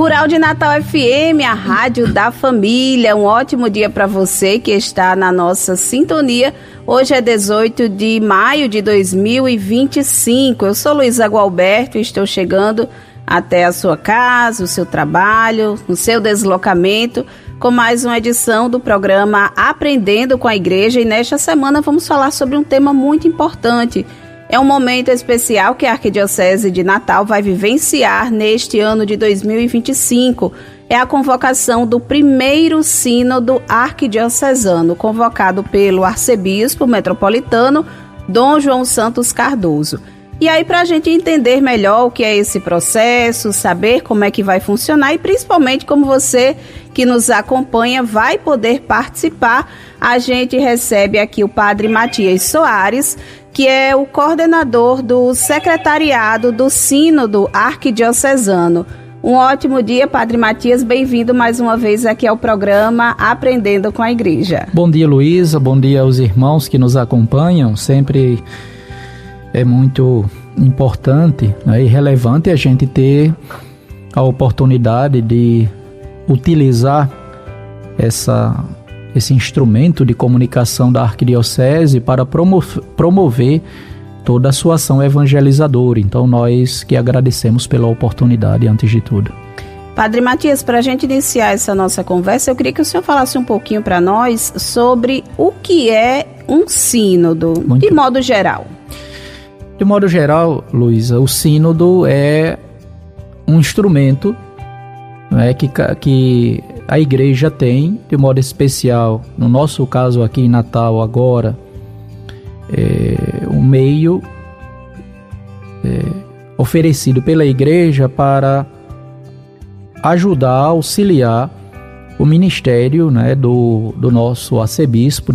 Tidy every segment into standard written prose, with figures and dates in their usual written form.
Rural de Natal FM, a rádio da família. Um ótimo dia para você que está na nossa sintonia. Hoje é 18 de maio de 2025. Eu sou Luísa Gualberto e estou chegando até a sua casa, o seu trabalho, o seu deslocamento, com mais uma edição do programa Aprendendo com a Igreja. E nesta semana vamos falar sobre um tema muito importante. É um momento especial que a Arquidiocese de Natal vai vivenciar neste ano de 2025. É a convocação do primeiro sínodo arquidiocesano, convocado pelo arcebispo metropolitano Dom João Santos Cardoso. E aí, para a gente entender melhor o que é esse processo, saber como é que vai funcionar e principalmente como você que nos acompanha vai poder participar, a gente recebe aqui o Padre Matias Soares, que é o coordenador do secretariado do Sínodo Arquidiocesano. Um ótimo dia, Padre Matias, bem-vindo mais uma vez aqui ao programa Aprendendo com a Igreja. Bom dia, Luísa, bom dia aos irmãos que nos acompanham. Sempre é muito importante, né, e relevante a gente ter a oportunidade de utilizar esse instrumento de comunicação da Arquidiocese para promover toda a sua ação evangelizadora. Então, nós que agradecemos pela oportunidade, antes de tudo. Padre Matias, para a gente iniciar essa nossa conversa, eu queria que o senhor falasse um pouquinho para nós sobre o que é um sínodo, de modo geral. De modo geral, Luísa, o sínodo é um instrumento, né, que a igreja tem, de modo especial, no nosso caso aqui em Natal agora, um meio oferecido pela igreja para ajudar, auxiliar o ministério, né, do nosso arcebispo,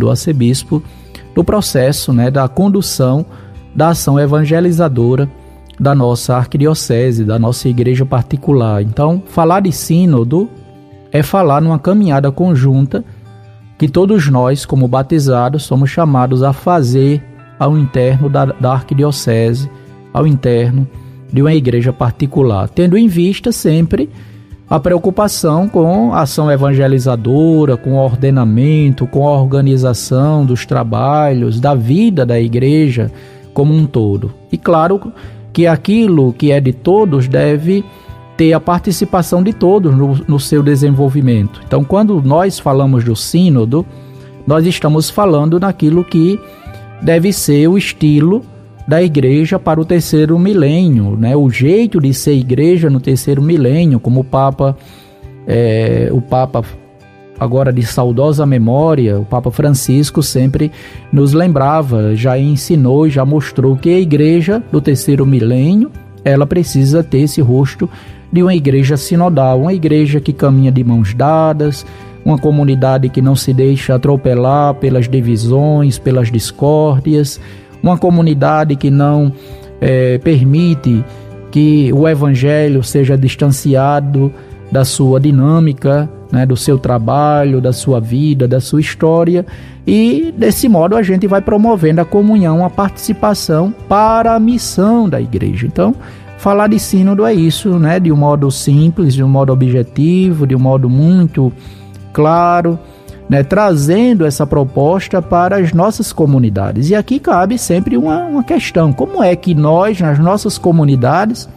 do processo, né, da condução da ação evangelizadora da nossa arquidiocese, da nossa igreja particular. Então, falar de sínodo é falar numa caminhada conjunta que todos nós, como batizados, somos chamados a fazer ao interno da arquidiocese, ao interno de uma igreja particular, tendo em vista sempre a preocupação com a ação evangelizadora, com o ordenamento, com a organização dos trabalhos, da vida da igreja como um todo. E claro que aquilo que é de todos deve ter a participação de todos no seu desenvolvimento. Então, quando nós falamos do sínodo, nós estamos falando naquilo que deve ser o estilo da igreja para o terceiro milênio, né? O jeito de ser igreja no terceiro milênio, como o Papa agora de saudosa memória, o Papa Francisco sempre nos lembrava, já ensinou, já mostrou que a igreja do terceiro milênio, ela precisa ter esse rosto de uma igreja sinodal, uma igreja que caminha de mãos dadas, uma comunidade que não se deixa atropelar pelas divisões, pelas discórdias, uma comunidade que não permite que o evangelho seja distanciado da sua dinâmica, né, do seu trabalho, da sua vida, da sua história, e desse modo a gente vai promovendo a comunhão, a participação para a missão da igreja. Então, falar de sínodo é isso, né, de um modo simples, de um modo objetivo, de um modo muito claro, né, trazendo essa proposta para as nossas comunidades. E aqui cabe sempre uma questão: como é que nós, nas nossas comunidades,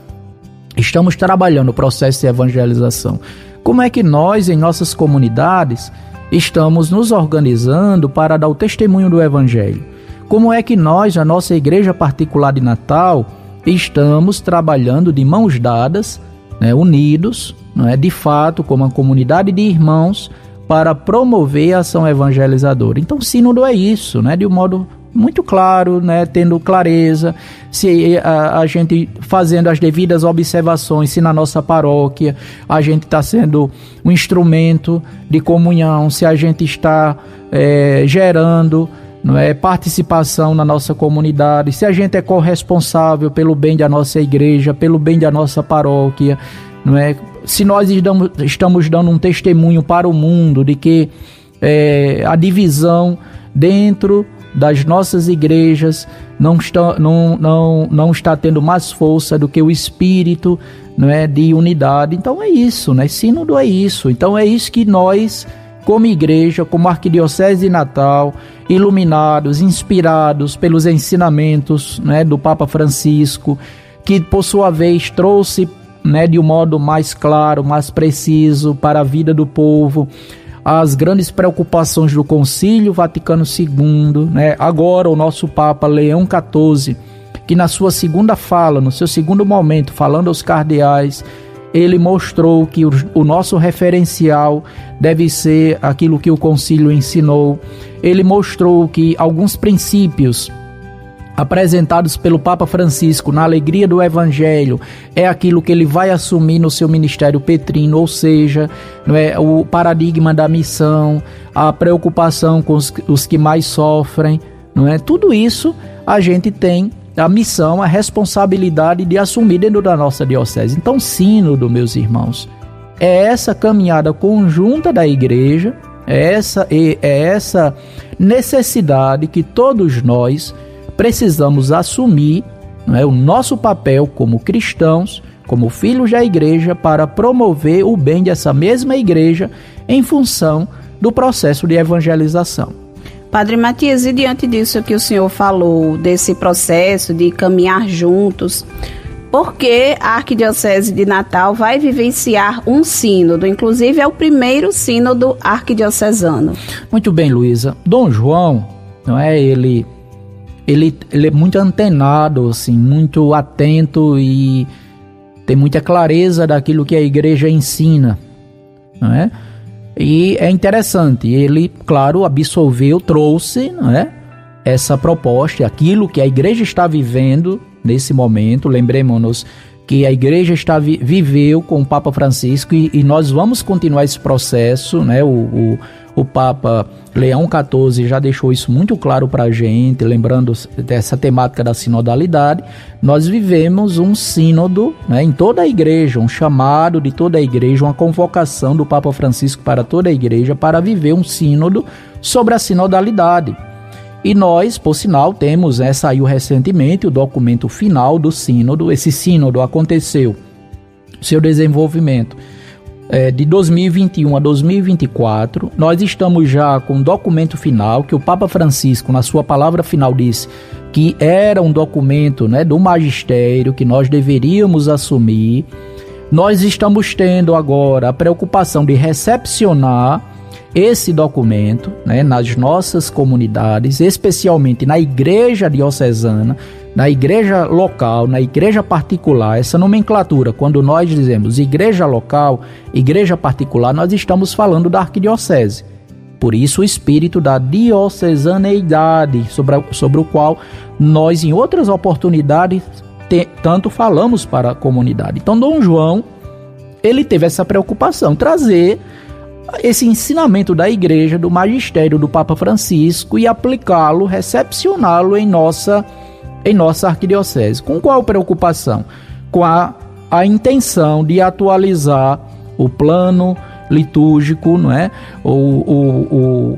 estamos trabalhando o processo de evangelização? Como é que nós, em nossas comunidades, estamos nos organizando para dar o testemunho do Evangelho? Como é que nós, a nossa igreja particular de Natal, estamos trabalhando de mãos dadas, né, unidos, né, de fato, como uma comunidade de irmãos, para promover a ação evangelizadora? Então, o sínodo é isso, né, de um modo muito claro, né, tendo clareza, se a gente fazendo as devidas observações, se na nossa paróquia a gente está sendo um instrumento de comunhão, se a gente está gerando, não é, participação na nossa comunidade, se a gente é corresponsável pelo bem da nossa igreja, pelo bem da nossa paróquia, não é? Se nós estamos dando um testemunho para o mundo de que a divisão dentro das nossas igrejas não está tendo mais força do que o espírito, não é, de unidade. Então é isso, né? Sínodo é isso. Então é isso que nós, como igreja, como Arquidiocese de Natal, iluminados, inspirados pelos ensinamentos, né, do Papa Francisco, que por sua vez trouxe, né, de um modo mais claro, mais preciso para a vida do povo, as grandes preocupações do Concílio Vaticano II, né? Agora o nosso Papa Leão XIV, que na sua segunda fala, no seu segundo momento, falando aos cardeais, ele mostrou que o nosso referencial deve ser aquilo que o Concílio ensinou. Ele mostrou que alguns princípios apresentados pelo Papa Francisco na alegria do Evangelho é aquilo que ele vai assumir no seu ministério petrino, ou seja, não é, o paradigma da missão, a preocupação com os que mais sofrem, não é? Tudo isso a gente tem a missão, a responsabilidade de assumir dentro da nossa diocese. Então, sínodo, meus irmãos, é essa caminhada conjunta da igreja, é essa necessidade que todos nós precisamos assumir, não é, o nosso papel como cristãos, como filhos da igreja, para promover o bem dessa mesma igreja em função do processo de evangelização. Padre Matias, e diante disso que o senhor falou, desse processo de caminhar juntos, por que a Arquidiocese de Natal vai vivenciar um sínodo? Inclusive é o primeiro sínodo arquidiocesano. Muito bem, Luísa. Dom João, não é, ele é muito antenado, assim, muito atento e tem muita clareza daquilo que a igreja ensina, não é? E é interessante, ele, claro, absolveu, trouxe, não é, essa proposta, aquilo que a igreja está vivendo nesse momento. Lembremos-nos que a igreja viveu com o Papa Francisco e nós vamos continuar esse processo, né? O Papa Leão XIV já deixou isso muito claro para a gente, lembrando dessa temática da sinodalidade. Nós vivemos um sínodo, né, em toda a igreja, um chamado de toda a igreja, uma convocação do Papa Francisco para toda a igreja para viver um sínodo sobre a sinodalidade. E nós, por sinal, temos, saiu recentemente o documento final do sínodo. Esse sínodo aconteceu, seu desenvolvimento, de 2021 a 2024, nós estamos já com o documento final, que o Papa Francisco, na sua palavra final, disse que era um documento, né, do magistério, que nós deveríamos assumir. Nós estamos tendo agora a preocupação de recepcionar esse documento, né, nas nossas comunidades, especialmente na igreja diocesana, na igreja local, na igreja particular. Essa nomenclatura, quando nós dizemos igreja local, igreja particular, nós estamos falando da arquidiocese. Por isso o espírito da diocesaneidade, sobre o qual nós em outras oportunidades tanto falamos para a comunidade. Então Dom João, ele teve essa preocupação, trazer esse ensinamento da igreja, do magistério do Papa Francisco e aplicá-lo, recepcioná-lo em nossa arquidiocese. Com qual preocupação? Com a intenção de atualizar o plano litúrgico, não é? O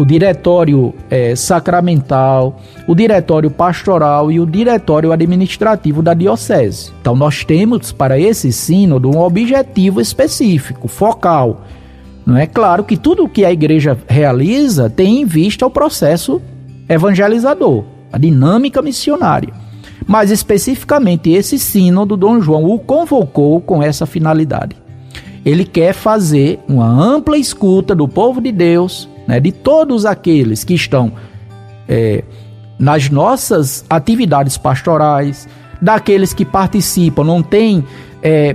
diretório sacramental, o diretório pastoral e o diretório administrativo da diocese. Então nós temos para esse sínodo um objetivo específico, focal. Não é claro que tudo o que a igreja realiza tem em vista o processo evangelizador, a dinâmica missionária. Mas especificamente esse sínodo, Dom João o convocou com essa finalidade. Ele quer fazer uma ampla escuta do povo de Deus, né, de todos aqueles que estão nas nossas atividades pastorais, daqueles que participam, não tem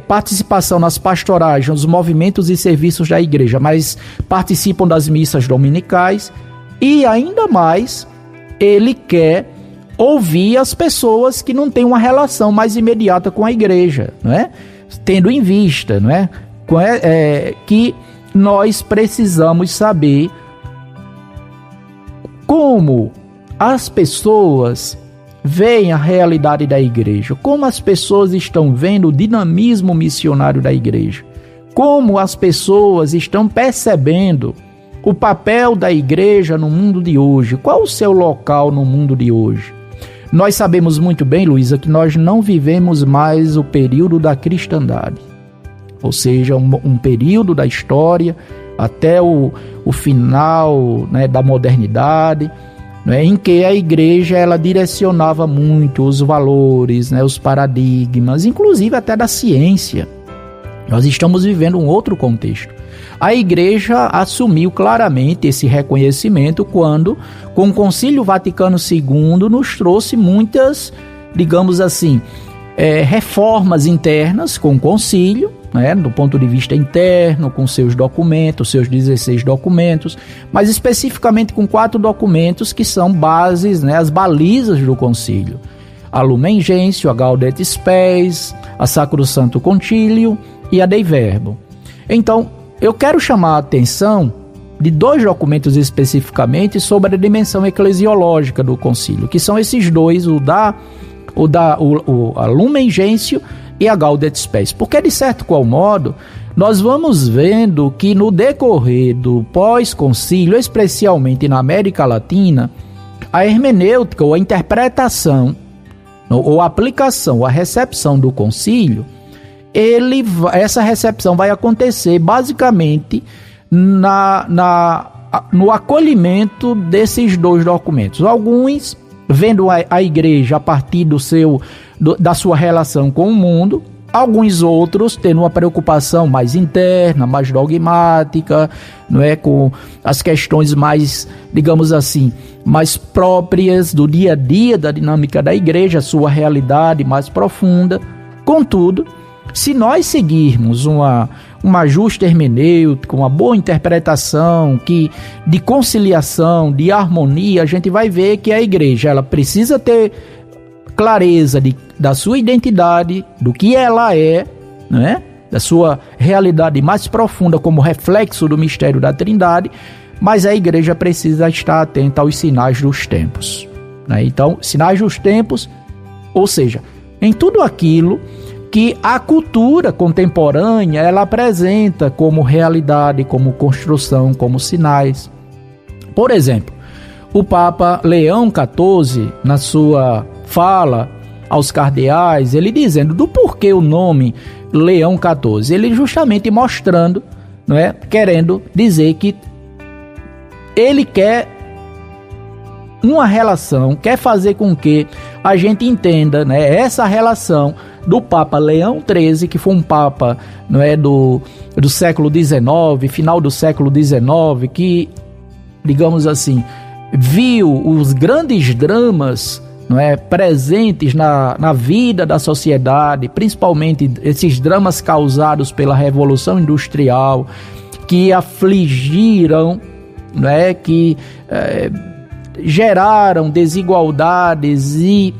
participação nas pastorais, nos movimentos e serviços da igreja, mas participam das missas dominicais, e ainda mais ele quer ouvir as pessoas que não têm uma relação mais imediata com a igreja, não é? Tendo em vista, não é? Que nós precisamos saber como as pessoas veem a realidade da igreja, como as pessoas estão vendo o dinamismo missionário da igreja, como as pessoas estão percebendo o papel da igreja no mundo de hoje. Qual o seu local no mundo de hoje? Nós sabemos muito bem, Luísa, que nós não vivemos mais o período da cristandade. Ou seja, um período da história até o final, né, da modernidade, né, em que a igreja ela direcionava muito os valores, né, os paradigmas, inclusive até da ciência. Nós estamos vivendo um outro contexto. A igreja assumiu claramente esse reconhecimento quando, com o Concílio Vaticano II, nos trouxe muitas, digamos assim, reformas internas com o concílio, né, do ponto de vista interno, com seus documentos, seus 16 documentos, mas especificamente com 4 documentos que são bases, né, as balizas do concílio. A Lumen Gentium, a Gaudet Spes, a Sacrosanto Concilio e a Dei Verbo. Então, eu quero chamar a atenção de 2 documentos especificamente sobre a dimensão eclesiológica do concílio, que são esses 2, a Lumen Gentium e a Gaudet Spes. Porque, de certo qual modo, nós vamos vendo que no decorrer do pós-concílio, especialmente na América Latina, a hermenêutica ou a interpretação ou a aplicação, a recepção do concílio, essa recepção vai acontecer basicamente no acolhimento desses 2 documentos. Alguns vendo a igreja a partir da sua relação com o mundo, alguns outros tendo uma preocupação mais interna, mais dogmática, não é, com as questões mais, digamos assim, mais próprias do dia a dia, da dinâmica da igreja, a sua realidade mais profunda. Contudo, se nós seguirmos uma justa hermenêutica, uma boa interpretação de conciliação, de harmonia, a gente vai ver que a igreja ela precisa ter clareza da sua identidade, do que ela é, né? Da sua realidade mais profunda como reflexo do mistério da Trindade, mas a igreja precisa estar atenta aos sinais dos tempos, né? Então, sinais dos tempos, ou seja, em tudo aquilo que a cultura contemporânea ela apresenta como realidade, como construção, como sinais. Por exemplo, o Papa Leão XIV, na sua fala aos cardeais, ele dizendo do porquê o nome Leão XIV, ele justamente mostrando, não é, querendo dizer que ele quer uma relação, quer fazer com que a gente entenda, né, essa relação do Papa Leão XIII, que foi um Papa, não é, do século XIX, final do século XIX, que, digamos assim, viu os grandes dramas, não é, presentes na vida da sociedade, principalmente esses dramas causados pela Revolução Industrial, que afligiram, não é, que geraram desigualdades e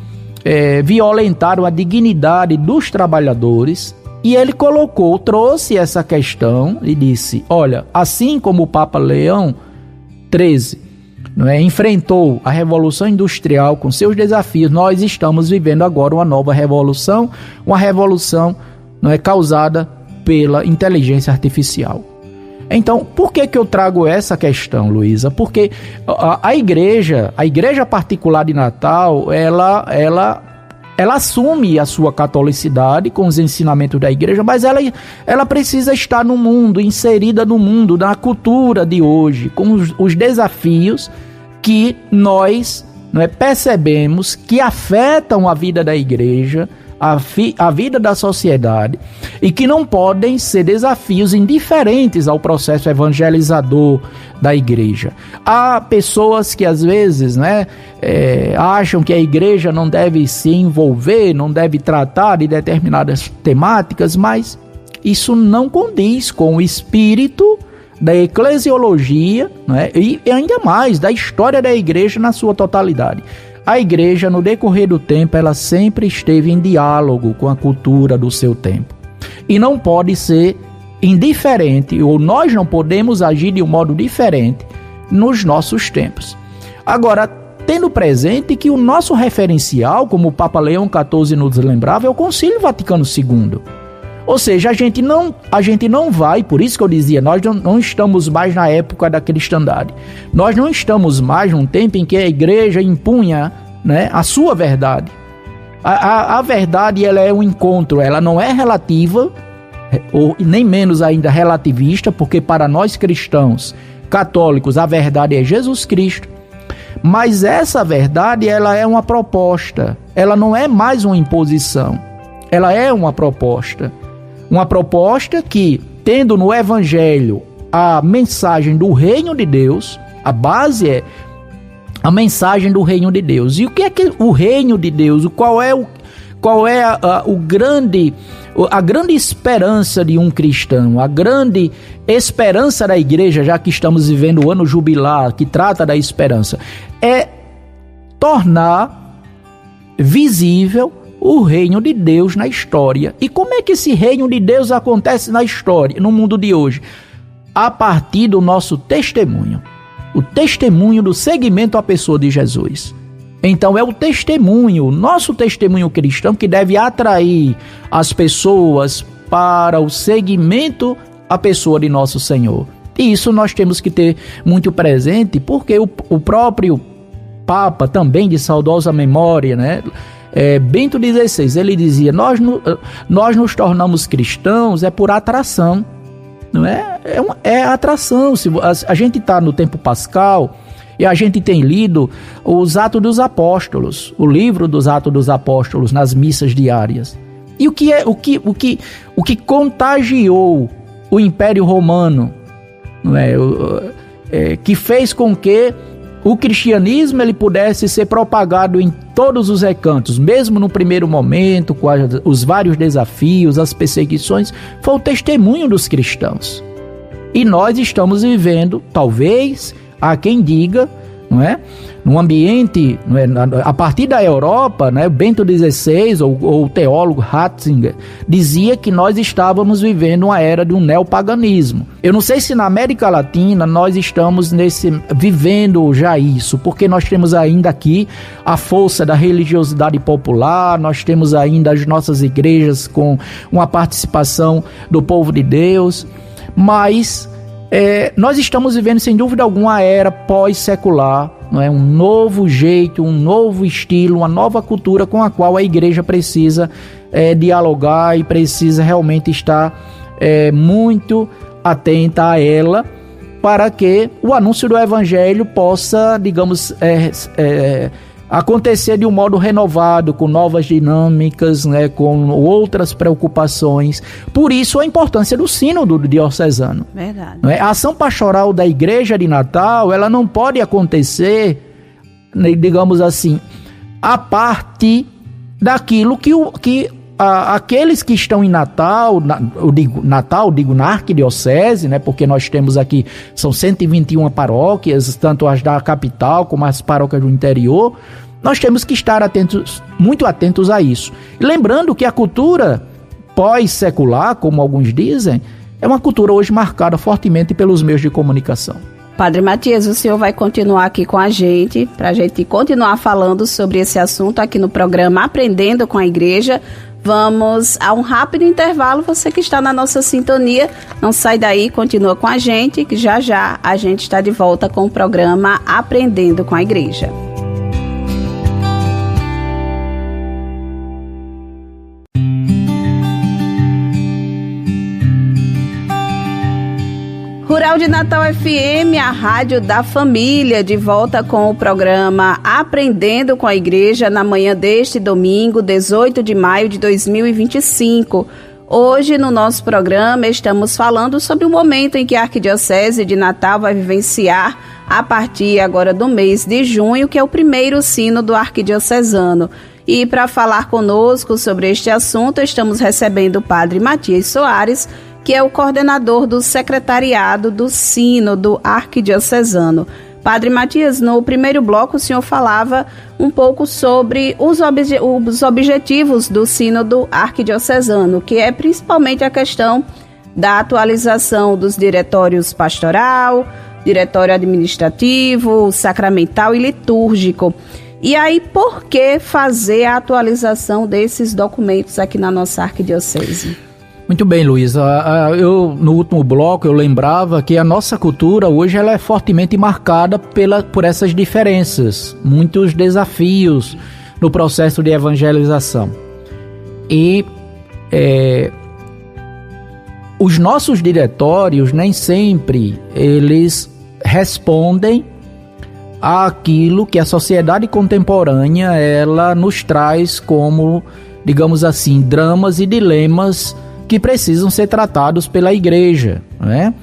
violentaram a dignidade dos trabalhadores. E ele trouxe essa questão e disse, olha, assim como o Papa Leão XIII, não é, enfrentou a Revolução Industrial com seus desafios, nós estamos vivendo agora uma nova revolução, uma revolução, não é, causada pela inteligência artificial. Então, por que eu trago essa questão, Luísa? Porque a igreja particular de Natal, ela assume a sua catolicidade com os ensinamentos da igreja, mas ela precisa estar no mundo, inserida no mundo, na cultura de hoje, com os desafios que nós, não é, percebemos que afetam a vida da igreja, a vida da sociedade, e que não podem ser desafios indiferentes ao processo evangelizador da igreja. Há pessoas que às vezes, né, acham que a igreja não deve se envolver, não deve tratar de determinadas temáticas, mas isso não condiz com o espírito da eclesiologia, né, e ainda mais da história da igreja na sua totalidade. A igreja, no decorrer do tempo, ela sempre esteve em diálogo com a cultura do seu tempo. E não pode ser indiferente, ou nós não podemos agir de um modo diferente nos nossos tempos. Agora, tendo presente que o nosso referencial, como o Papa Leão XIV nos lembrava, é o Concílio Vaticano II. Ou seja, a gente não vai, por isso que eu dizia, nós não estamos mais na época da cristandade. Nós não estamos mais num tempo em que a igreja impunha, né, a sua verdade. A verdade, ela é um encontro, ela não é relativa, ou nem menos ainda relativista, porque para nós cristãos católicos a verdade é Jesus Cristo. Mas essa verdade, ela é uma proposta, ela não é mais uma imposição, ela é uma proposta. Uma proposta que, tendo no Evangelho a mensagem do Reino de Deus, a base é a mensagem do Reino de Deus. E o que é o Reino de Deus? Qual é a grande esperança de um cristão, a grande esperança da igreja, já que estamos vivendo o ano jubilar, que trata da esperança, é tornar visível o reino de Deus na história. E como é que esse reino de Deus acontece na história, no mundo de hoje? A partir do nosso testemunho. O testemunho do seguimento à pessoa de Jesus. Então é o testemunho, o nosso testemunho cristão, que deve atrair as pessoas para o seguimento à pessoa de nosso Senhor. E isso nós temos que ter muito presente, porque o próprio Papa, também de saudosa memória, né? Bento XVI, ele dizia, nós nos tornamos cristãos por atração, não é? É atração. Se a gente está no tempo pascal e a gente tem lido os Atos dos Apóstolos, o livro dos Atos dos Apóstolos nas missas diárias. E o que contagiou o Império Romano, não é? Que fez com que o cristianismo ele pudesse ser propagado em todos os recantos, mesmo no primeiro momento, com os vários desafios, as perseguições, foi o testemunho dos cristãos. E nós estamos vivendo, talvez, há quem diga, não é? Num ambiente, não é? A partir da Europa, né? Bento XVI, ou o teólogo Ratzinger, dizia que nós estávamos vivendo uma era de um neopaganismo. Eu não sei se na América Latina nós estamos vivendo já isso, porque nós temos ainda aqui a força da religiosidade popular, nós temos ainda as nossas igrejas com uma participação do povo de Deus, mas nós estamos vivendo, sem dúvida alguma, a era pós-secular, não é? Um novo jeito, um novo estilo, uma nova cultura com a qual a igreja precisa dialogar e precisa realmente estar muito atenta a ela, para que o anúncio do Evangelho possa, digamos, acontecer de um modo renovado, com novas dinâmicas, né, com outras preocupações. Por isso a importância do sínodo diocesano. Verdade. Não é? A ação pastoral da Igreja de Natal, ela não pode acontecer, digamos assim, a parte daquilo que aqueles que estão em Natal, digo na arquidiocese, né, porque nós temos aqui, são 121 paróquias, tanto as da capital como as paróquias do interior, nós temos que estar muito atentos a isso. E lembrando que a cultura pós-secular, como alguns dizem, é uma cultura hoje marcada fortemente pelos meios de comunicação. Padre Matias, o senhor vai continuar aqui com a gente, para a gente continuar falando sobre esse assunto aqui no programa Aprendendo com a Igreja. Vamos a um rápido intervalo. Você que está na nossa sintonia, não sai daí, continua com a gente, que já já a gente está de volta com o programa Aprendendo com a Igreja. Rural de Natal FM, a rádio da família, de volta com o programa Aprendendo com a Igreja na manhã deste domingo, 18 de maio de 2025. Hoje, no nosso programa, estamos falando sobre o momento em que a Arquidiocese de Natal vai vivenciar, a partir agora do mês de junho, que é o primeiro sínodo arquidiocesano. E para falar conosco sobre este assunto, estamos recebendo o Padre Matias Soares, que é o coordenador do secretariado do Sínodo Arquidiocesano. Padre Matias, no primeiro bloco o senhor falava um pouco sobre os objetivos do Sínodo Arquidiocesano, que é principalmente a questão da atualização dos diretórios pastoral, diretório administrativo, sacramental e litúrgico. E aí, por que fazer a atualização desses documentos aqui na nossa arquidiocese? Muito bem, Luiz. No último bloco eu lembrava que a nossa cultura hoje ela é fortemente marcada por essas diferenças, muitos desafios no processo de evangelização. E os nossos diretórios nem sempre eles respondem àquilo que a sociedade contemporânea ela nos traz como, digamos assim, dramas e dilemas que precisam ser tratados pela igreja, não é?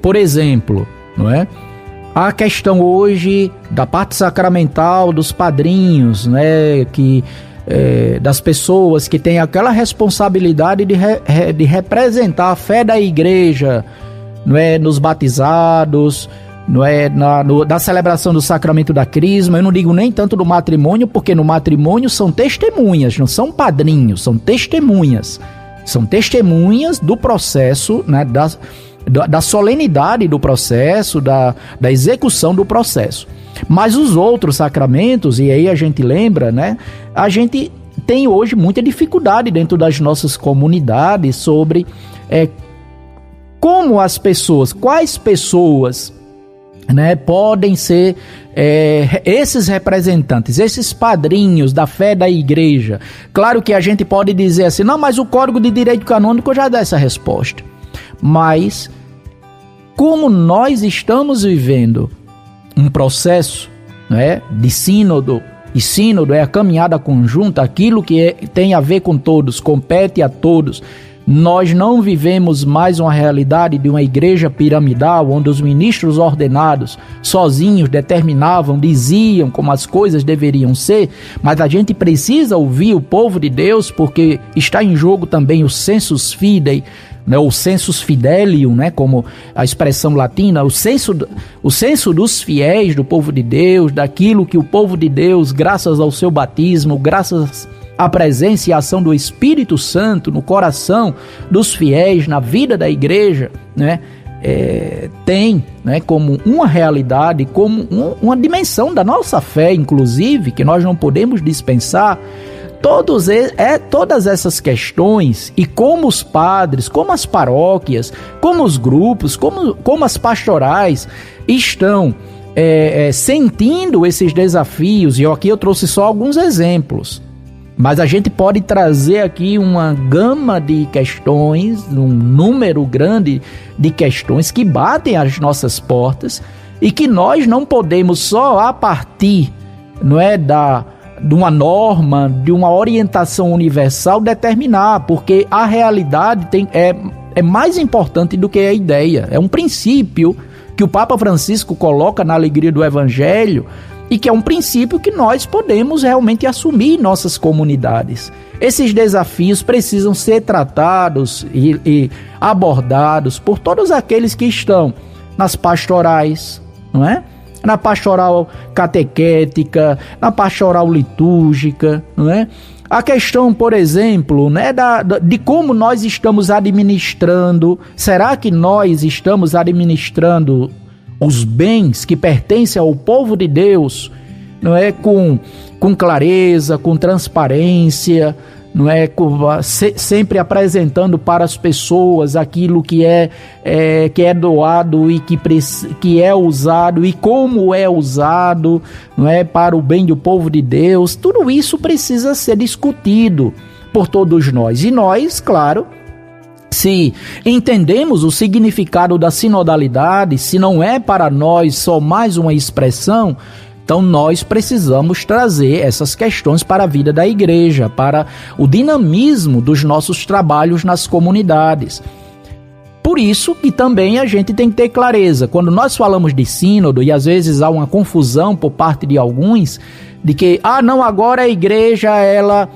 Por exemplo, não é? A questão hoje da parte sacramental dos padrinhos, né? Das pessoas que têm aquela responsabilidade de representar a fé da igreja, não é? Nos batizados, não é? Na celebração do sacramento da crisma. Eu não digo nem tanto do matrimônio, porque no matrimônio são testemunhas, não são padrinhos, são testemunhas. São testemunhas do processo, né, da solenidade do processo, da execução do processo. Mas os outros sacramentos, e aí a gente lembra, né, a gente tem hoje muita dificuldade dentro das nossas comunidades sobre como as pessoas, quais pessoas, né, podem ser esses representantes, esses padrinhos da fé da igreja. Claro que a gente pode dizer assim, não, mas o Código de Direito Canônico já dá essa resposta. Mas como nós estamos vivendo um processo, né, de sínodo, e sínodo é a caminhada conjunta, aquilo que tem a ver com todos, compete a todos. Nós não vivemos mais uma realidade de uma igreja piramidal, onde os ministros ordenados sozinhos determinavam, diziam como as coisas deveriam ser, mas a gente precisa ouvir o povo de Deus, porque está em jogo também o sensus fidei, né, o sensus fidelium, né, como a expressão latina, o senso dos fiéis do povo de Deus, daquilo que o povo de Deus, graças ao seu batismo, graças a presença e a ação do Espírito Santo no coração dos fiéis, na vida da igreja, né, tem, né, como uma realidade, como uma dimensão da nossa fé, inclusive, que nós não podemos dispensar. Todas essas questões, e como os padres, como as paróquias, como os grupos, como as pastorais estão sentindo esses desafios, e aqui eu trouxe só alguns exemplos. Mas a gente pode trazer aqui uma gama de questões, um número grande de questões que batem às nossas portas e que nós não podemos só a partir, não é, de uma norma, de uma orientação universal determinar, porque a realidade é mais importante do que a ideia. É um princípio que o Papa Francisco coloca na alegria do Evangelho, e que é um princípio que nós podemos realmente assumir em nossas comunidades. Esses desafios precisam ser tratados e abordados por todos aqueles que estão nas pastorais, não é? Na pastoral catequética, na pastoral litúrgica, não é? A questão, por exemplo, né, de como nós estamos administrando. Será que nós estamos administrando os bens que pertencem ao povo de Deus, não é, com clareza, com transparência, não é, sempre apresentando para as pessoas aquilo que é doado e que é usado e como é usado, não é, para o bem do povo de Deus. Tudo isso precisa ser discutido por todos nós. E nós, claro, se entendemos o significado da sinodalidade, se não é para nós só mais uma expressão, então nós precisamos trazer essas questões para a vida da igreja, para o dinamismo dos nossos trabalhos nas comunidades. Por isso que também a gente tem que ter clareza. Quando nós falamos de sínodo, e às vezes há uma confusão por parte de alguns, de que, não, agora a igreja ela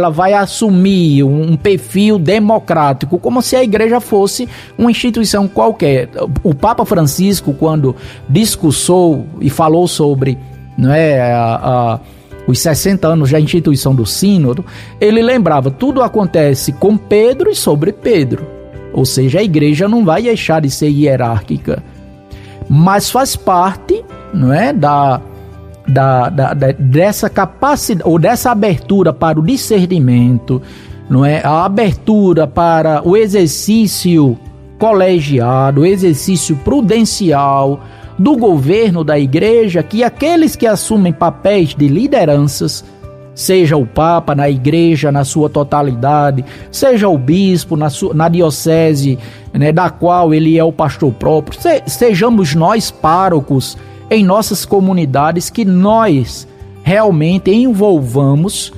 vai assumir um perfil democrático, como se a igreja fosse uma instituição qualquer. O Papa Francisco, quando discursou e falou sobre, não é, os 60 anos da instituição do sínodo, ele lembrava, tudo acontece com Pedro e sobre Pedro. Ou seja, a igreja não vai deixar de ser hierárquica, mas faz parte, não é, dessa capacidade ou dessa abertura para o discernimento, não é? A abertura para o exercício colegiado, o exercício prudencial do governo da igreja, que aqueles que assumem papéis de lideranças, seja o Papa na igreja na sua totalidade, seja o bispo na diocese, né, da qual ele é o pastor próprio, sejamos nós párocos em nossas comunidades, que nós realmente envolvamos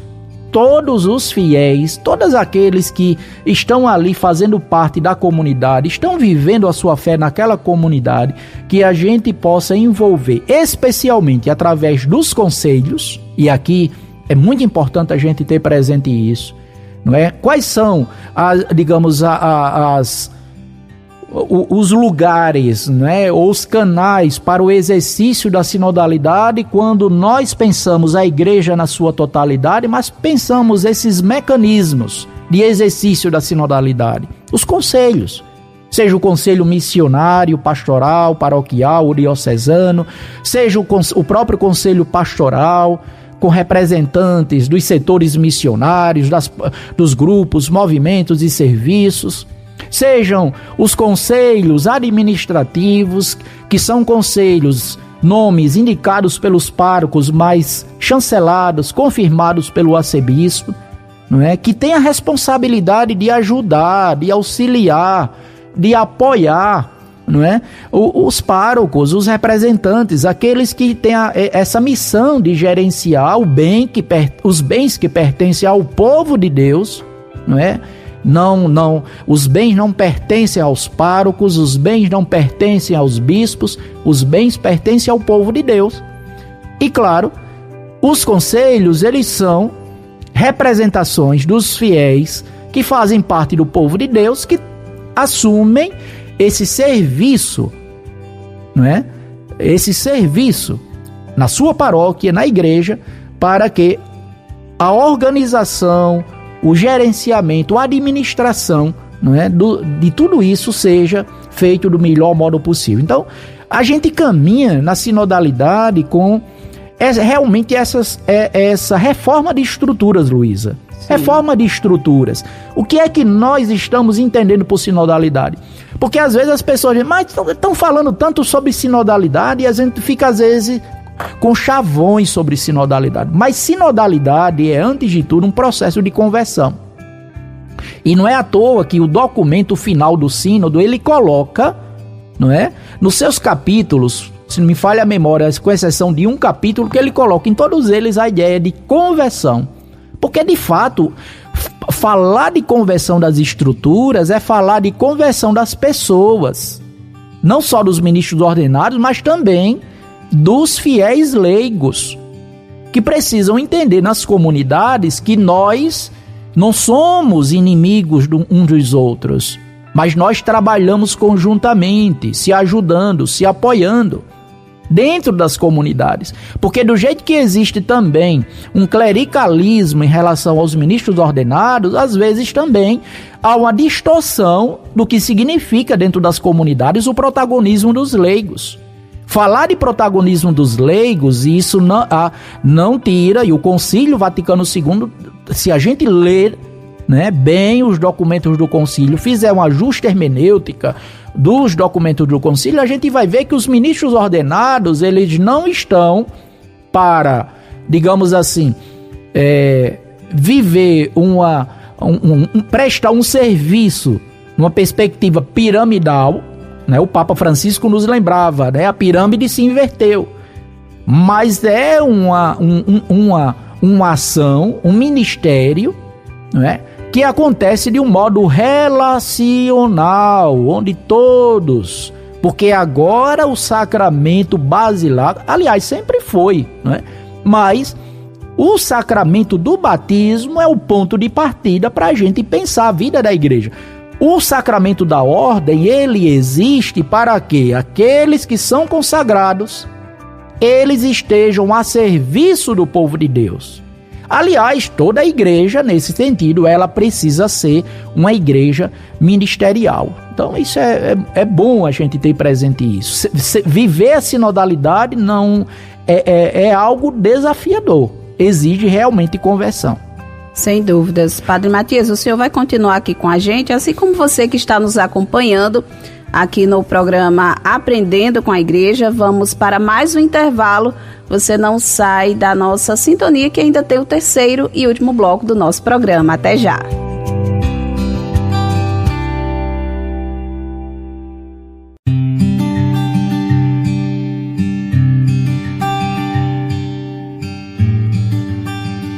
todos os fiéis, todos aqueles que estão ali fazendo parte da comunidade, estão vivendo a sua fé naquela comunidade, que a gente possa envolver, especialmente através dos conselhos, e aqui é muito importante a gente ter presente isso, não é? Quais são, os lugares, né, ou os canais para o exercício da sinodalidade, quando nós pensamos a igreja na sua totalidade, mas pensamos esses mecanismos de exercício da sinodalidade? Os conselhos, seja o conselho missionário, pastoral, paroquial, ou diocesano, seja o próprio conselho pastoral, com representantes dos setores missionários, dos grupos, movimentos e serviços, sejam os conselhos administrativos, que são conselhos, nomes indicados pelos párocos, mas chancelados, confirmados pelo arcebispo, não é? Que tem a responsabilidade de ajudar, de auxiliar, de apoiar, não é? Os párocos, os representantes, aqueles que têm essa missão de gerenciar os bens que pertencem ao povo de Deus, não é? Os bens não pertencem aos párocos, os bens não pertencem aos bispos, os bens pertencem ao povo de Deus. E claro, os conselhos, eles são representações dos fiéis que fazem parte do povo de Deus, que assumem esse serviço, não é? Esse serviço na sua paróquia, na igreja, para que a organização, o gerenciamento, a administração, não é, de tudo isso seja feito do melhor modo possível. Então, a gente caminha na sinodalidade com realmente essa reforma de estruturas, Luísa. Reforma de estruturas. O que é que nós estamos entendendo por sinodalidade? Porque às vezes as pessoas dizem, mas estão falando tanto sobre sinodalidade, e a gente fica às vezes com chavões sobre sinodalidade. Mas sinodalidade é, antes de tudo, um processo de conversão. E não é à toa que o documento final do sínodo, ele coloca, não é, nos seus capítulos, se não me falha a memória, com exceção de um capítulo, que ele coloca em todos eles a ideia de conversão. Porque, de fato, falar de conversão das estruturas é falar de conversão das pessoas. Não só dos ministros ordenados, mas também dos fiéis leigos, que precisam entender nas comunidades que nós não somos inimigos uns dos outros, mas nós trabalhamos conjuntamente, se ajudando, se apoiando dentro das comunidades. Porque do jeito que existe também um clericalismo em relação aos ministros ordenados, às vezes também há uma distorção do que significa dentro das comunidades o protagonismo dos leigos. Falar de protagonismo dos leigos, isso não tira, e o Concílio Vaticano II, se a gente ler, né, bem os documentos do concílio, fizer uma justa hermenêutica dos documentos do concílio, a gente vai ver que os ministros ordenados, eles não estão para, digamos assim, viver prestar um serviço numa perspectiva piramidal, né? O Papa Francisco nos lembrava, né? A pirâmide se inverteu, mas é uma ação, um ministério, né, que acontece de um modo relacional, onde todos, porque agora o sacramento basilar, aliás, sempre foi, né, mas o sacramento do batismo é o ponto de partida para a gente pensar a vida da igreja. O sacramento da ordem, ele existe para que aqueles que são consagrados, eles estejam a serviço do povo de Deus. Aliás, toda a igreja, nesse sentido, ela precisa ser uma igreja ministerial. Então, isso é bom a gente ter presente isso. Viver a sinodalidade não é algo desafiador, exige realmente conversão. Sem dúvidas. Padre Matias, o senhor vai continuar aqui com a gente, assim como você que está nos acompanhando aqui no programa Aprendendo com a Igreja. Vamos para mais um intervalo. Você não sai da nossa sintonia, que ainda tem o terceiro e último bloco do nosso programa. Até já.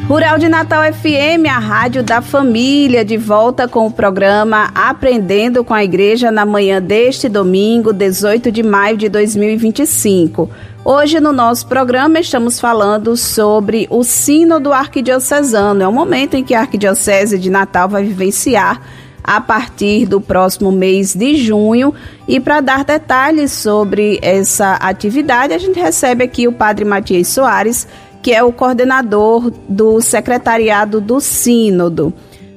Rural de Natal FM, a rádio da família, de volta com o programa Aprendendo com a Igreja na manhã deste domingo, 18 de maio de 2025. Hoje no nosso programa estamos falando sobre o Sínodo Arquidiocesano. É o momento em que a Arquidiocese de Natal vai vivenciar a partir do próximo mês de junho. E para dar detalhes sobre essa atividade, a gente recebe aqui o Padre Matias Soares, que é o coordenador do secretariado do Sínodo.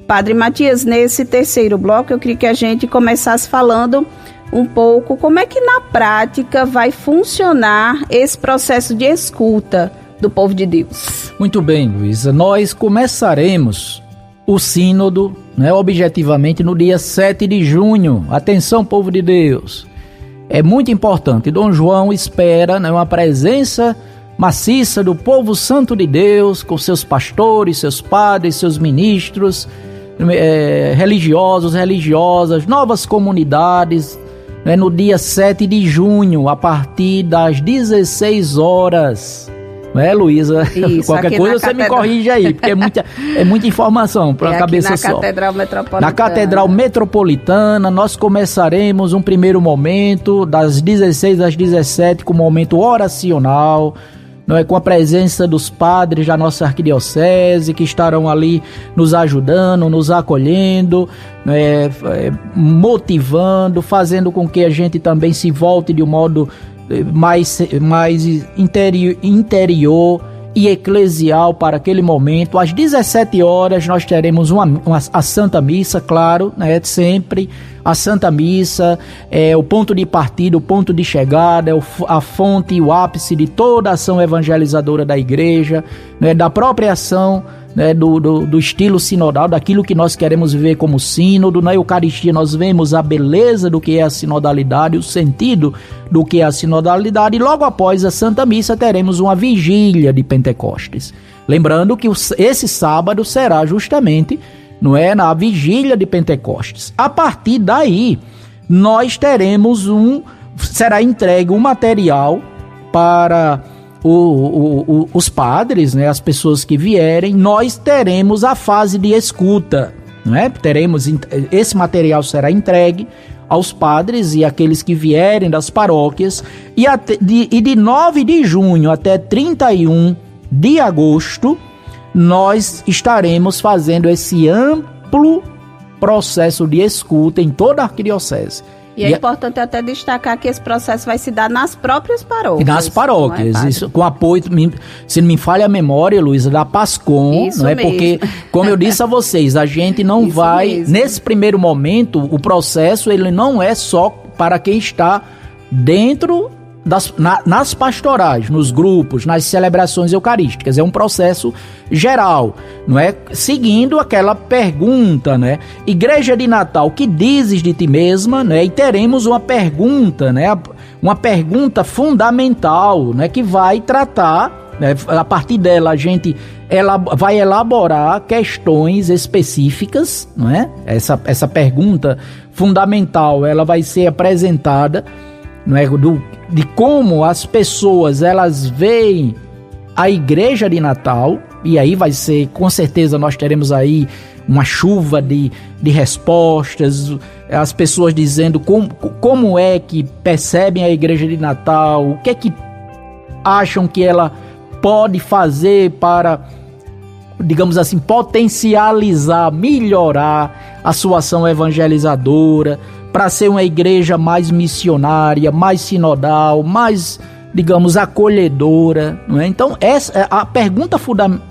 Padre Matias, nesse terceiro bloco, eu queria que a gente começasse falando um pouco como é que na prática vai funcionar esse processo de escuta do povo de Deus. Muito bem, Luísa. Nós começaremos o Sínodo, objetivamente, no dia 7 de junho. Atenção, povo de Deus. É muito importante. Dom João espera uma presença maciça do povo santo de Deus, com seus pastores, seus padres, seus ministros, religiosos, religiosas, novas comunidades, no dia 7 de junho, a partir das 16 horas. Não é, Luísa? Qualquer coisa você me corrige aí, porque é muita informação para a cabeça só. Catedral Metropolitana. Na Catedral Metropolitana, nós começaremos um primeiro momento, das 16 às 17, com um momento oracional, com a presença dos padres da nossa arquidiocese, que estarão ali nos ajudando, nos acolhendo, motivando, fazendo com que a gente também se volte de um modo mais interior e eclesial para aquele momento. Às 17 horas nós teremos a Santa Missa, claro, sempre a Santa Missa é o ponto de partida, o ponto de chegada, é a fonte e o ápice de toda a ação evangelizadora da igreja, da própria ação, do estilo sinodal, daquilo que nós queremos viver como sínodo. Na Eucaristia nós vemos a beleza do que é a sinodalidade, o sentido do que é a sinodalidade, e logo após a Santa Missa teremos uma vigília de Pentecostes. Lembrando que esse sábado será justamente na vigília de Pentecostes. A partir daí, nós teremos será entregue um material para os padres, as pessoas que vierem. Nós teremos a fase de escuta, esse material será entregue aos padres e aqueles que vierem das paróquias, e de 9 de junho até 31 de agosto, nós estaremos fazendo esse amplo processo de escuta em toda a arquidiocese. E é importante até destacar que esse processo vai se dar nas próprias paróquias. Nas paróquias, isso, com apoio, se não me falha a memória, Luísa, da PASCOM, isso mesmo. Porque, como eu disse a vocês, a gente não isso vai, mesmo. Nesse primeiro momento, o processo ele não é só para quem está dentro nas pastorais, nos grupos, nas celebrações eucarísticas. É um processo geral, seguindo aquela pergunta, Igreja de Natal, que dizes de ti mesma, E teremos uma pergunta, Uma pergunta fundamental, que vai tratar, a partir dela ela vai elaborar questões específicas, Essa pergunta fundamental, ela vai ser apresentada, de como as pessoas elas veem a Igreja de Natal. E aí vai ser, com certeza nós teremos aí uma chuva de respostas, as pessoas dizendo como é que percebem a Igreja de Natal, o que é que acham que ela pode fazer para, digamos assim, potencializar, melhorar a sua ação evangelizadora, para ser uma igreja mais missionária, mais sinodal, mais, digamos, acolhedora, Então, a pergunta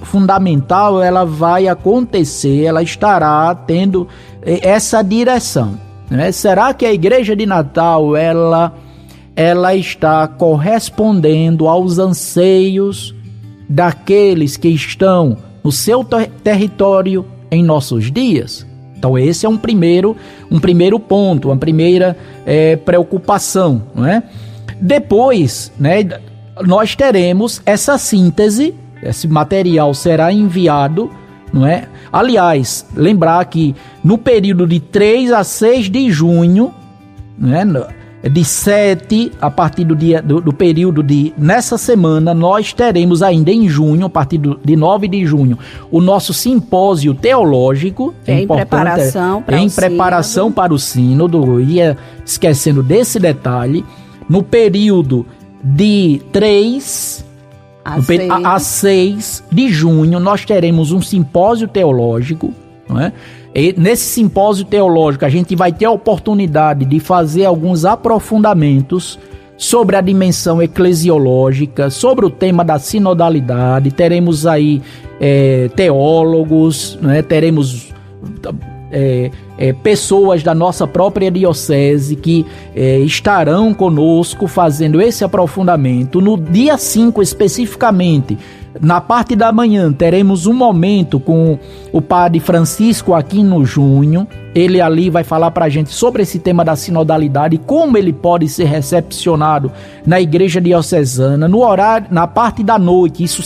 fundamental, ela vai acontecer, ela estará tendo essa direção, Será que a Igreja de Natal, ela está correspondendo aos anseios daqueles que estão no seu território em nossos dias? Então esse é um primeiro ponto, uma primeira preocupação, não é? Depois, né, nós teremos essa síntese, esse material será enviado, não é? Aliás, lembrar que no período de 3 a 6 de junho, né, de 7, a partir do período de... Nessa semana, nós teremos ainda em junho, a partir de 9 de junho, o nosso simpósio teológico. Em preparação para o sínodo. Ia esquecendo desse detalhe. No período de 3 a 6 de junho, nós teremos um simpósio teológico, não é? E nesse simpósio teológico a gente vai ter a oportunidade de fazer alguns aprofundamentos sobre a dimensão eclesiológica, sobre o tema da sinodalidade. Teremos aí teólogos, né? Teremos pessoas da nossa própria diocese que estarão conosco fazendo esse aprofundamento. No dia 5 especificamente, na parte da manhã, teremos um momento com o padre Francisco Aquino Júnior. Ele ali vai falar para a gente sobre esse tema da sinodalidade e como ele pode ser recepcionado na igreja diocesana. No horário, na parte da noite, isso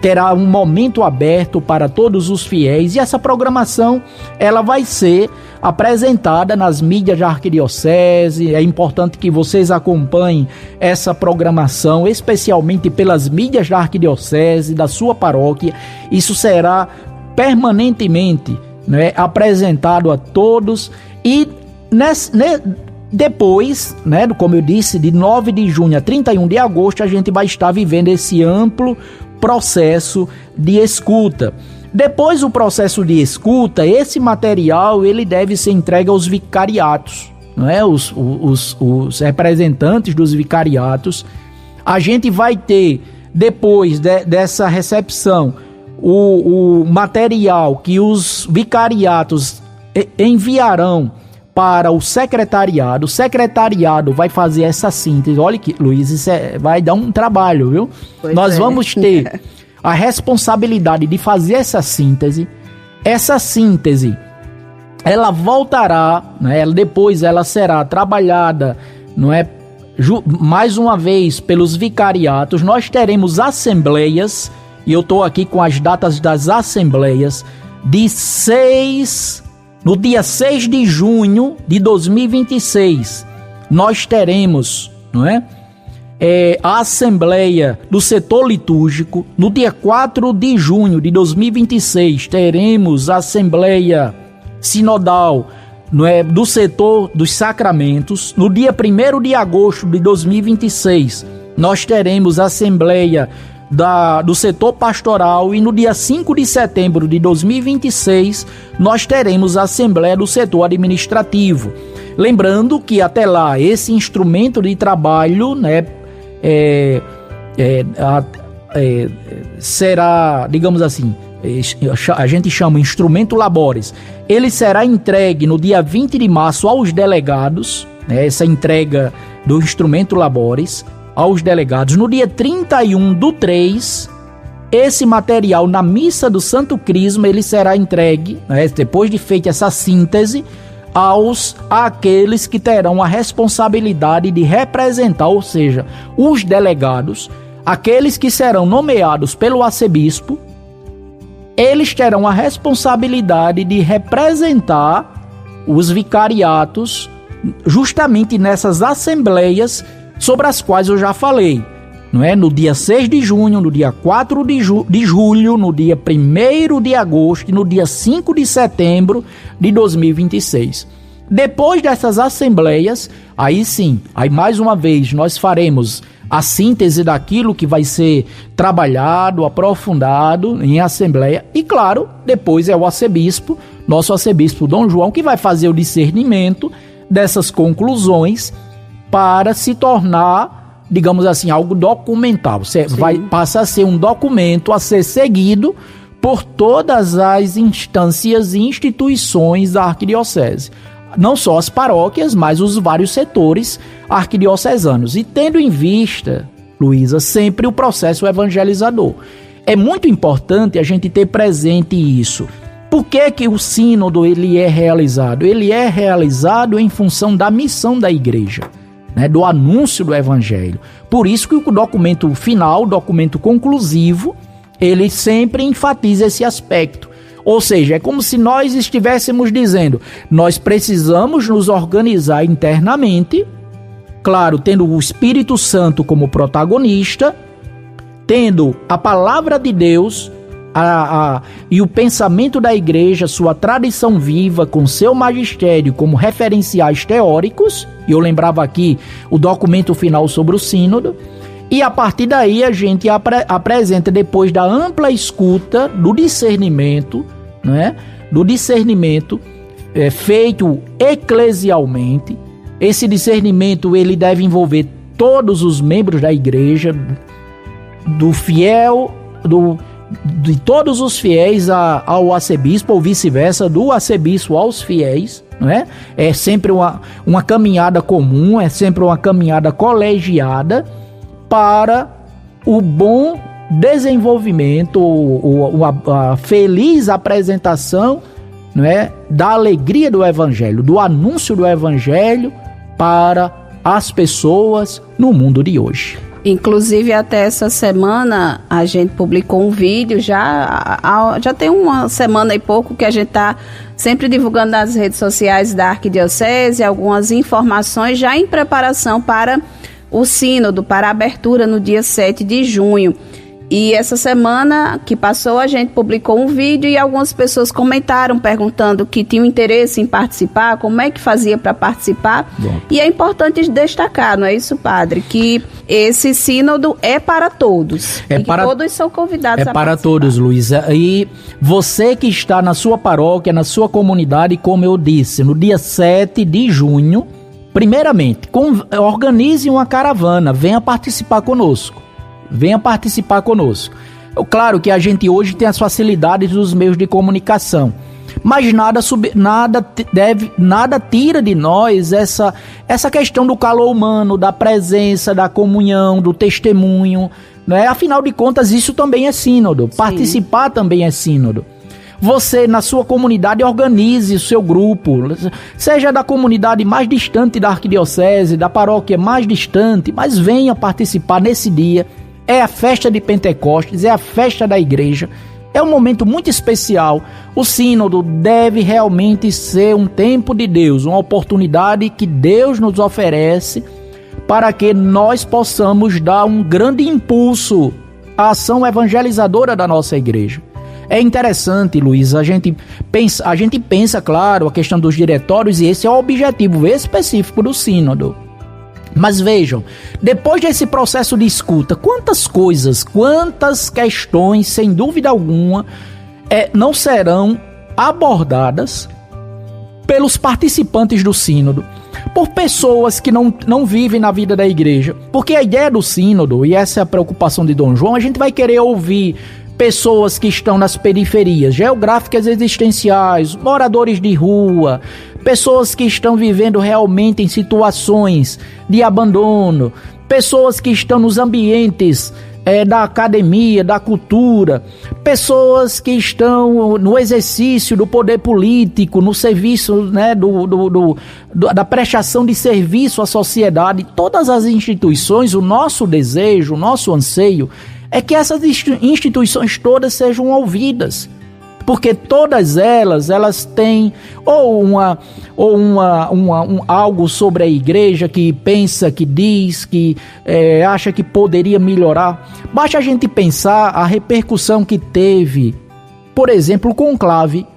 terá um momento aberto para todos os fiéis, e essa programação ela vai ser apresentada nas mídias da arquidiocese. É importante que vocês acompanhem essa programação, especialmente pelas mídias da arquidiocese, da sua paróquia. Isso será permanentemente, né, apresentado a todos. E depois, né, como eu disse, de 9 de junho a 31 de agosto, a gente vai estar vivendo esse amplo processo de escuta. Depois do processo de escuta, esse material ele deve ser entregue aos vicariatos, não é? Os representantes dos vicariatos. A gente vai ter, depois dessa recepção, o material que os vicariatos enviarão para o secretariado. O secretariado vai fazer essa síntese. Olha que, Luiz, isso vai dar um trabalho, viu? Nós vamos ter a responsabilidade de fazer essa síntese. Essa síntese, ela voltará, né? Depois ela será trabalhada, não é? Mais uma vez pelos vicariatos. Nós teremos assembleias, e eu estou aqui com as datas das assembleias, no dia 6 de junho de 2026, nós teremos, não é? A Assembleia do Setor Litúrgico. No dia 4 de junho de 2026, teremos a Assembleia Sinodal, não é, do Setor dos Sacramentos. No dia 1º de agosto de 2026, nós teremos a Assembleia do Setor Pastoral, e no dia 5 de setembro de 2026, nós teremos a Assembleia do Setor Administrativo. Lembrando que até lá, esse instrumento de trabalho, né, será, digamos assim, a gente chama instrumento labores. Ele será entregue no dia 20 de março aos delegados, né, essa entrega do instrumento labores aos delegados. No dia 31/3, esse material na missa do Santo Crisma, ele será entregue, né, depois de feita essa síntese, àqueles que terão a responsabilidade de representar, ou seja, os delegados, aqueles que serão nomeados pelo arcebispo. Eles terão a responsabilidade de representar os vicariatos justamente nessas assembleias sobre as quais eu já falei, não é? No dia 6 de junho, no dia 4 de julho, no dia 1º de agosto e no dia 5 de setembro de 2026. Depois dessas assembleias, aí sim, aí mais uma vez nós faremos a síntese daquilo que vai ser trabalhado, aprofundado em assembleia, e claro, depois é o arcebispo, nosso arcebispo Dom João, que vai fazer o discernimento dessas conclusões para se tornar, digamos assim, algo documental. Passa a ser um documento a ser seguido por todas as instâncias e instituições da arquidiocese. Não só as paróquias, mas os vários setores arquidiocesanos. E tendo em vista, Luísa, sempre o processo evangelizador. é muito importante a gente ter presente isso. Por que que o sínodo ele é realizado? Ele é realizado em função da missão da igreja, né, do anúncio do evangelho. Por isso que o documento final, o documento conclusivo, ele sempre enfatiza esse aspecto. Ou seja, é como se nós estivéssemos dizendo, nós precisamos nos organizar internamente, claro, tendo o Espírito Santo como protagonista, tendo a palavra de Deus e o pensamento da igreja, sua tradição viva, com seu magistério como referenciais teóricos, e eu lembrava aqui o documento final sobre o sínodo, e a partir daí a gente apresenta, depois da ampla escuta, do discernimento, né, feito eclesialmente. Esse discernimento ele deve envolver todos os membros da igreja, do fiel, de todos os fiéis ao arcebispo, ou vice-versa, do arcebispo aos fiéis, não é? É sempre uma caminhada comum, é sempre uma caminhada colegiada para o bom desenvolvimento, a feliz apresentação, não é, da alegria do evangelho, do anúncio do evangelho para as pessoas no mundo de hoje. Inclusive, até essa semana, a gente publicou um vídeo, já tem uma semana e pouco que a gente está sempre divulgando nas redes sociais da Arquidiocese algumas informações já em preparação para o sínodo, para a abertura no dia 7 de junho. E essa semana que passou, a gente publicou um vídeo e algumas pessoas comentaram, perguntando que tinham interesse em participar, como é que fazia para participar. Bom. E é importante destacar, não é isso, padre? Que esse sínodo é para todos. Todos são convidados a participar. É para todos, Luísa. E você que está na sua paróquia, na sua comunidade, como eu disse, no dia 7 de junho, primeiramente, organize uma caravana, venha participar conosco. Venha participar conosco. Claro que a gente hoje tem as facilidades dos meios de comunicação, mas nada tira de nós essa questão do calor humano, da presença, da comunhão, do testemunho, né? Afinal de contas, isso também é sínodo. Sim. Participar também é sínodo. Você, na sua comunidade, organize o seu grupo, seja da comunidade mais distante da arquidiocese, da paróquia mais distante, mas venha participar nesse dia. É a festa de Pentecostes, é a festa da igreja, é um momento muito especial. O sínodo deve realmente ser um tempo de Deus, uma oportunidade que Deus nos oferece para que nós possamos dar um grande impulso à ação evangelizadora da nossa igreja. É interessante, Luiz, a gente pensa, claro, a questão dos diretórios, e esse é o objetivo específico do sínodo. Mas vejam, depois desse processo de escuta, quantas questões, sem dúvida alguma, não serão abordadas pelos participantes do sínodo, por pessoas que não vivem na vida da igreja. Porque a ideia do sínodo, e essa é a preocupação de Dom João, a gente vai querer ouvir pessoas que estão nas periferias geográficas existenciais, moradores de rua, pessoas que estão vivendo realmente em situações de abandono, pessoas que estão nos ambientes da academia, da cultura, pessoas que estão no exercício do poder político, no serviço, né, da prestação de serviço à sociedade. Todas as instituições, o nosso desejo, o nosso anseio é que essas instituições todas sejam ouvidas, porque todas elas têm algo sobre a igreja que pensa, que diz, que acha que poderia melhorar. Basta a gente pensar a repercussão que teve, por exemplo, o conclave.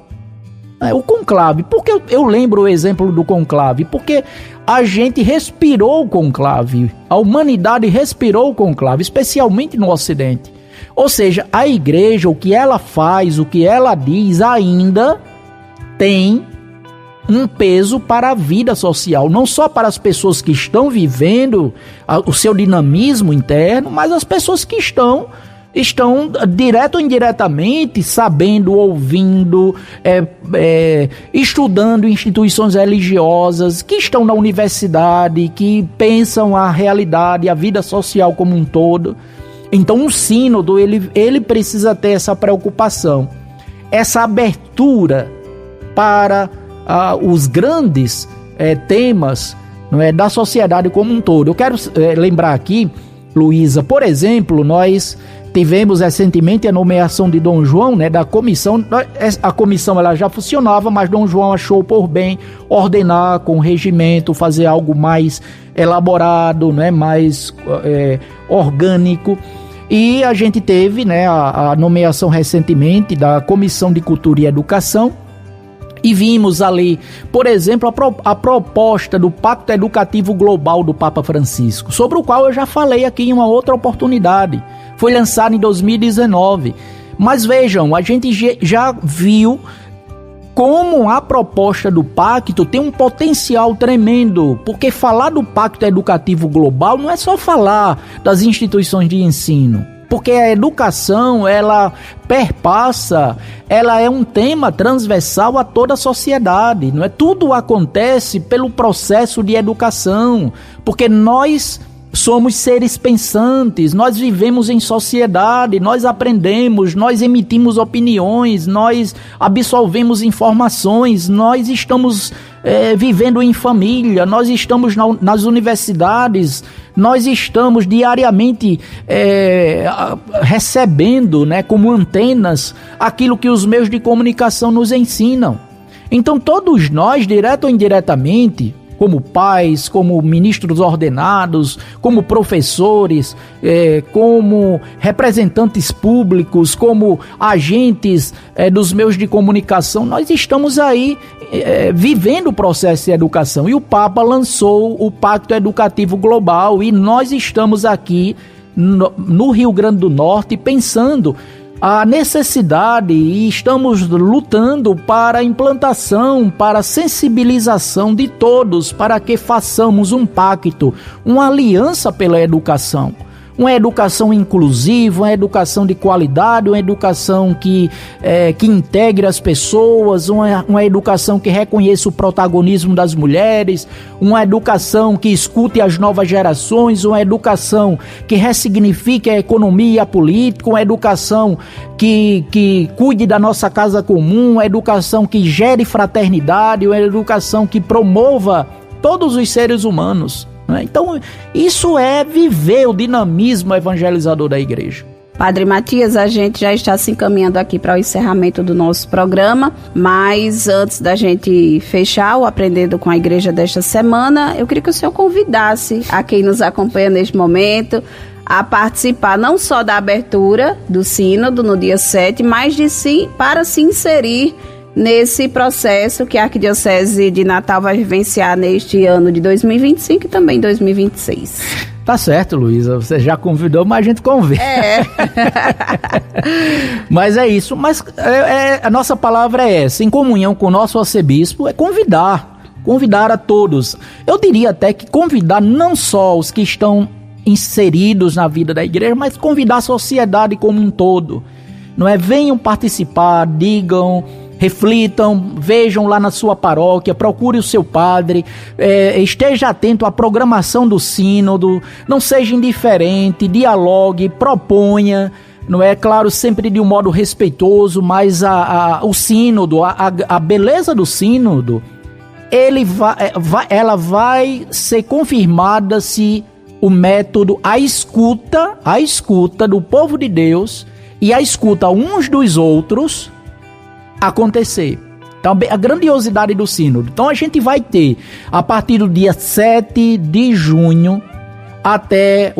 O conclave, porque eu lembro o exemplo do conclave, porque a gente respirou o conclave, a humanidade respirou o conclave, especialmente no Ocidente. Ou seja, a igreja, o que ela faz, o que ela diz, ainda tem um peso para a vida social, não só para as pessoas que estão vivendo o seu dinamismo interno, mas as pessoas que estão direto ou indiretamente sabendo, ouvindo, estudando em instituições religiosas, que estão na universidade, que pensam a realidade, a vida social como um todo. Então o sínodo, ele precisa ter essa preocupação, essa abertura para os grandes temas, não é, da sociedade como um todo. Eu quero lembrar aqui, Luísa, por exemplo, nós tivemos recentemente a nomeação de Dom João, né, da comissão. A comissão ela já funcionava, mas Dom João achou por bem ordenar com regimento, fazer algo mais elaborado, né, mais orgânico. E a gente teve, né, a nomeação recentemente da Comissão de Cultura e Educação, e vimos ali, por exemplo, a proposta do Pacto Educativo Global do Papa Francisco, sobre o qual eu já falei aqui em uma outra oportunidade. Foi lançado em 2019. Mas vejam, a gente já viu como a proposta do pacto tem um potencial tremendo, porque falar do Pacto Educativo Global não é só falar das instituições de ensino, porque a educação, ela perpassa, ela é um tema transversal a toda a sociedade, não é? Tudo acontece pelo processo de educação, porque nós somos seres pensantes, nós vivemos em sociedade, nós aprendemos, nós emitimos opiniões, nós absorvemos informações, nós estamos vivendo em família, nós estamos nas universidades, nós estamos diariamente recebendo, né, como antenas, aquilo que os meios de comunicação nos ensinam. Então todos nós, direto ou indiretamente, como pais, como ministros ordenados, como professores, como representantes públicos, como agentes dos meios de comunicação, nós estamos aí vivendo o processo de educação. E o Papa lançou o Pacto Educativo Global e nós estamos aqui no Rio Grande do Norte pensando a necessidade e estamos lutando para a implantação, para a sensibilização de todos, para que façamos um pacto, uma aliança pela educação. Uma educação inclusiva, uma educação de qualidade, uma educação que integre as pessoas, uma educação que reconheça o protagonismo das mulheres, uma educação que escute as novas gerações, uma educação que ressignifique a economia e a política, uma educação que cuide da nossa casa comum, uma educação que gere fraternidade, uma educação que promova todos os seres humanos. Então, isso é viver o dinamismo evangelizador da igreja. Padre Matias, a gente já está se encaminhando aqui para o encerramento do nosso programa, mas antes da gente fechar o Aprendendo com a Igreja desta semana, eu queria que o senhor convidasse a quem nos acompanha neste momento a participar não só da abertura do sínodo no dia 7, mas para se inserir nesse processo que a Arquidiocese de Natal vai vivenciar neste ano de 2025 e também 2026. Tá certo, Luísa, você já convidou, mas a gente convida. Mas é isso, a nossa palavra é essa, em comunhão com o nosso arcebispo, é convidar a todos. Eu diria até que convidar não só os que estão inseridos na vida da igreja, mas convidar a sociedade como um todo. Não é? Venham participar, digam, reflitam, vejam lá na sua paróquia, procure o seu padre, esteja atento à programação do sínodo, não seja indiferente, dialogue, proponha, não é? Claro, sempre de um modo respeitoso, mas o sínodo, a beleza do sínodo, ela vai ser confirmada se o método, a escuta do povo de Deus e a escuta uns dos outros acontecer. Então, a grandiosidade do sínodo. Então, a gente vai ter, a partir do dia 7 de junho até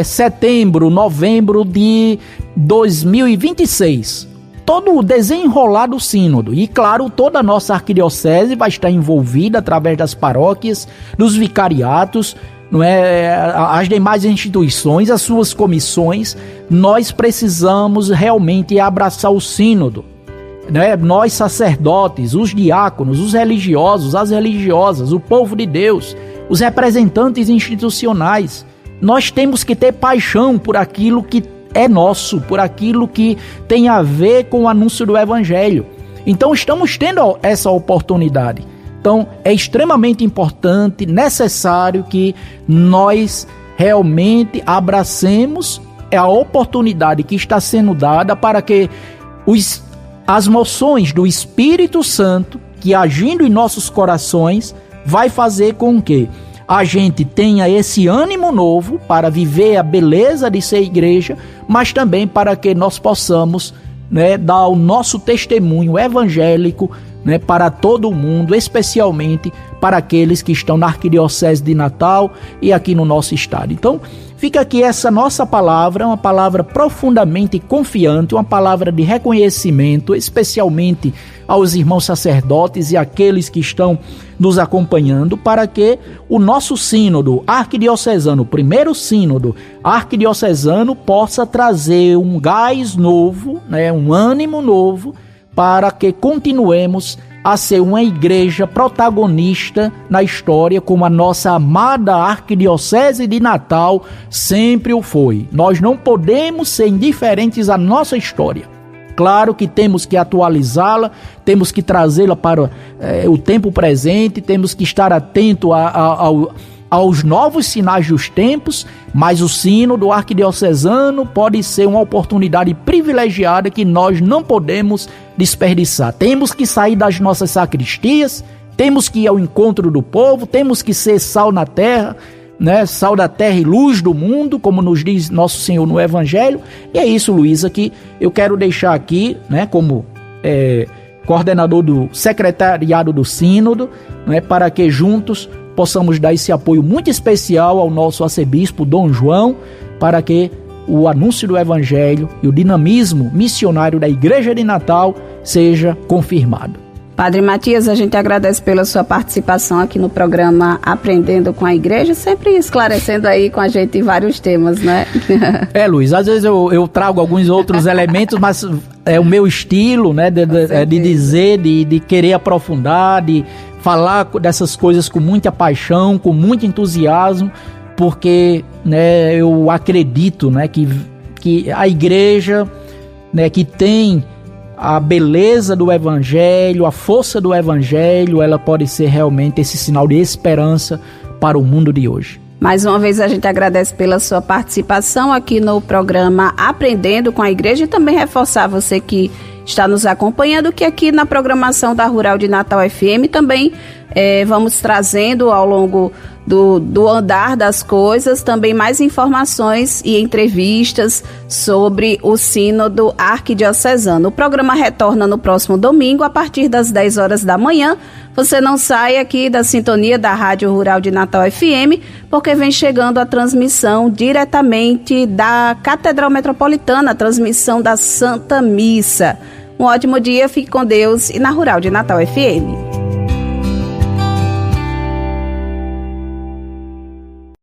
setembro, novembro de 2026, todo o desenrolar do sínodo. E, claro, toda a nossa arquidiocese vai estar envolvida através das paróquias, dos vicariatos, não é? As demais instituições, as suas comissões. Nós precisamos realmente abraçar o sínodo. Nós sacerdotes, os diáconos, os religiosos, as religiosas, o povo de Deus, os representantes institucionais, nós temos que ter paixão por aquilo que é nosso, por aquilo que tem a ver com o anúncio do Evangelho. Então estamos tendo essa oportunidade. Então é extremamente importante, necessário que nós realmente abracemos é a oportunidade que está sendo dada para que as moções do Espírito Santo, que agindo em nossos corações, vai fazer com que a gente tenha esse ânimo novo para viver a beleza de ser igreja, mas também para que nós possamos, né, dar o nosso testemunho evangélico, né, para todo o mundo, especialmente para aqueles que estão na Arquidiocese de Natal e aqui no nosso estado. Então, fica aqui essa nossa palavra, uma palavra profundamente confiante, uma palavra de reconhecimento, especialmente aos irmãos sacerdotes e aqueles que estão nos acompanhando, para que o nosso sínodo arquidiocesano, o primeiro sínodo arquidiocesano, possa trazer um gás novo, né, um ânimo novo, para que continuemos a ser uma igreja protagonista na história, como a nossa amada Arquidiocese de Natal sempre o foi. Nós não podemos ser indiferentes à nossa história. Claro que temos que atualizá-la, temos que trazê-la para o tempo presente, temos que estar atento aos novos sinais dos tempos, mas o sínodo arquidiocesano pode ser uma oportunidade privilegiada que nós não podemos desperdiçar. Temos que sair das nossas sacristias, temos que ir ao encontro do povo, temos que ser sal na terra, né? Sal da terra e luz do mundo, como nos diz nosso Senhor no Evangelho. E é isso, Luísa, que eu quero deixar aqui, né, como coordenador do secretariado do sínodo, né, para que juntos possamos dar esse apoio muito especial ao nosso arcebispo Dom João, para que o anúncio do Evangelho e o dinamismo missionário da Igreja de Natal seja confirmado. Padre Matias, a gente agradece pela sua participação aqui no programa Aprendendo com a Igreja, sempre esclarecendo aí com a gente vários temas, né? Luiz, às vezes eu trago alguns outros elementos, mas é o meu estilo, né, de dizer, de querer aprofundar, de falar dessas coisas com muita paixão, com muito entusiasmo, porque, né, eu acredito, né, que a igreja, né, que tem a beleza do Evangelho, a força do Evangelho, ela pode ser realmente esse sinal de esperança para o mundo de hoje. Mais uma vez a gente agradece pela sua participação aqui no programa Aprendendo com a Igreja, e também reforçar você que está nos acompanhando que aqui na programação da Rural de Natal FM também vamos trazendo ao longo do andar das coisas também mais informações e entrevistas sobre o Sínodo Arquidiocesano. O programa retorna no próximo domingo a partir das 10 horas da manhã. Você não sai aqui da sintonia da Rádio Rural de Natal FM, porque vem chegando a transmissão diretamente da Catedral Metropolitana, a transmissão da Santa Missa. Um ótimo dia, fique com Deus e na Rural de Natal FM.